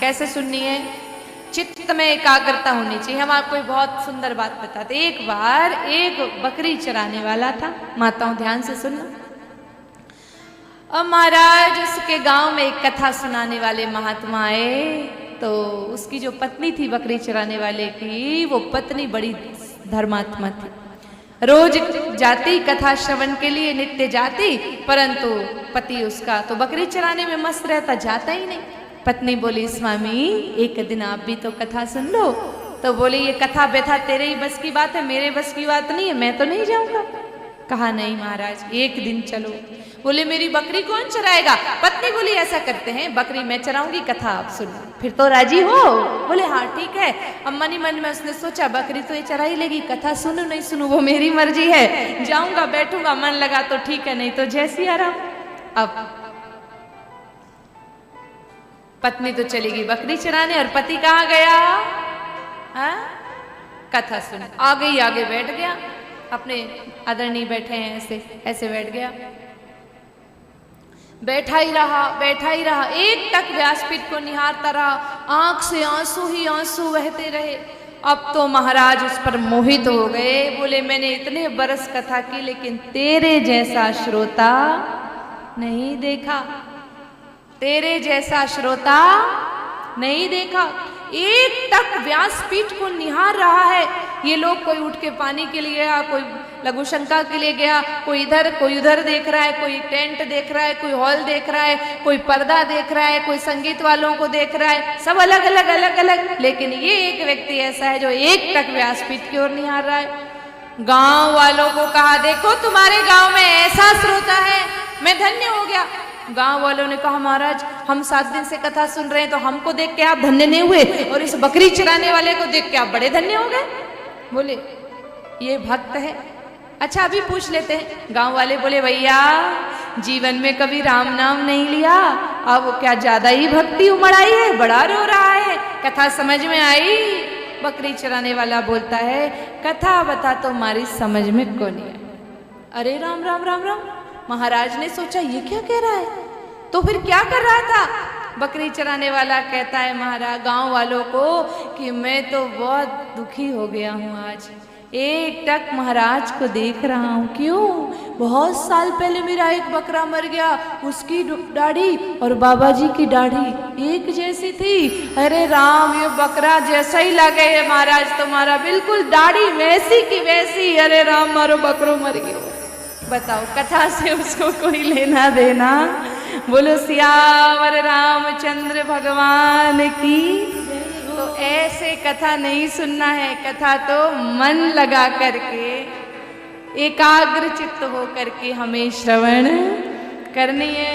कैसे सुननी है? चित्त में एकाग्रता होनी चाहिए। हम आपको एक बहुत सुंदर बात बताते। एक बार एक बकरी चराने वाला था, माताओं ध्यान से सुनना। और महाराज उसके गांव में एक कथा सुनाने वाले महात्मा आए। तो उसकी जो पत्नी थी बकरी चराने वाले की, वो पत्नी बड़ी धर्मात्मा थी। रोज जाती कथा श्रवण के लिए, नित्य जाती, परंतु पति उसका तो बकरी चराने में मस्त रहता, जाता ही नहीं। पत्नी बोली, स्वामी एक दिन आप भी तो कथा सुन लो। तो बोले, ये कथा व्यथा तेरे ही बस की बात है, मेरे बस की बात नहीं है, मैं तो नहीं जाऊंगा। कहा, नहीं महाराज एक दिन चलो। बोले, मेरी बकरी कौन चराएगा? पत्नी बोली, ऐसा करते हैं, बकरी मैं चराऊंगी, कथा आप सुनो। फिर तो राजी हो? बोले, हाँ ठीक है। अब मन ही मन में उसने सोचा, बकरी तो ये चरा ही लेगी, कथा सुनू नहीं सुनू वो मेरी मर्जी है, जाऊंगा बैठूंगा, मन लगा तो ठीक है, नहीं तो जैसी आराम। अब पत्नी तो चलेगी बकरी चराने और पति कहाँ गया? हाँ, कथा सुन। आगे बैठ गया, अपने आदरणीय बैठे हैं ऐसे ऐसे बैठ गया। बैठा ही रहा, एक टक व्यासपीठ को निहारता रहा, आंख से आंसू ही आंसू बहते रहे। अब तो महाराज उस पर मोहित हो गए। बोले, मैंने इतने बरस कथा की, लेकिन तेरे जैसा श्रोता नहीं देखा, तेरे जैसा श्रोता नहीं देखा। एक टक व्यासपीठ को निहार रहा है। ये लोग, कोई उठ के पानी के लिए गया, कोई लघु शंका के लिए गया, कोई इधर कोई उधर देख रहा है, कोई टेंट देख रहा है, कोई हॉल देख रहा है, कोई पर्दा देख रहा है, कोई संगीत वालों को देख रहा है, सब अलग अलग। लेकिन ये एक व्यक्ति ऐसा है जो एक टक व्यासपीठ की ओर निहार रहा है। गांव वालों को कहा, देखो तुम्हारे गांव में ऐसा श्रोता है, मैं धन्य हो गया। गांव वालों ने कहा, महाराज हम 7 दिन से कथा सुन रहे हैं, तो हमको देख के आप धन्य नहीं हुए, और इस बकरी चराने वाले को देख के आप बड़े धन्य हो गए। बोले, ये भक्त है। अच्छा अभी पूछ लेते हैं। गांव वाले बोले, भैया जीवन में कभी राम नाम नहीं लिया, अब क्या ज्यादा ही भक्ति उमड़ आई है, बड़ा रो रहा है, कथा समझ में आई? बकरी चराने वाला बोलता है, कथा बता तो हमारी समझ में को नहीं है। अरे राम राम राम राम। महाराज ने सोचा, ये क्या कह रहा है? तो फिर क्या कर रहा था? बकरी चराने वाला कहता है महाराज गांव वालों को कि मैं तो बहुत दुखी हो गया हूँ आज, एक टक महाराज को देख रहा हूँ। क्यों? बहुत साल पहले मेरा एक बकरा मर गया, उसकी दाढ़ी और बाबा जी की दाढ़ी एक जैसी थी। अरे राम, ये बकरा जैसा ही लगे है महाराज तुम्हारा, बिल्कुल दाढ़ी वैसी की वैसी। अरे राम, मारो बकरो मर गया। बताओ, कथा से उसको कोई लेना देना? बोलो सियावर रामचंद्र भगवान की। तो ऐसे कथा नहीं सुनना है, कथा तो मन लगा करके, एकाग्र चित्त हो करके हमें श्रवण करनी है।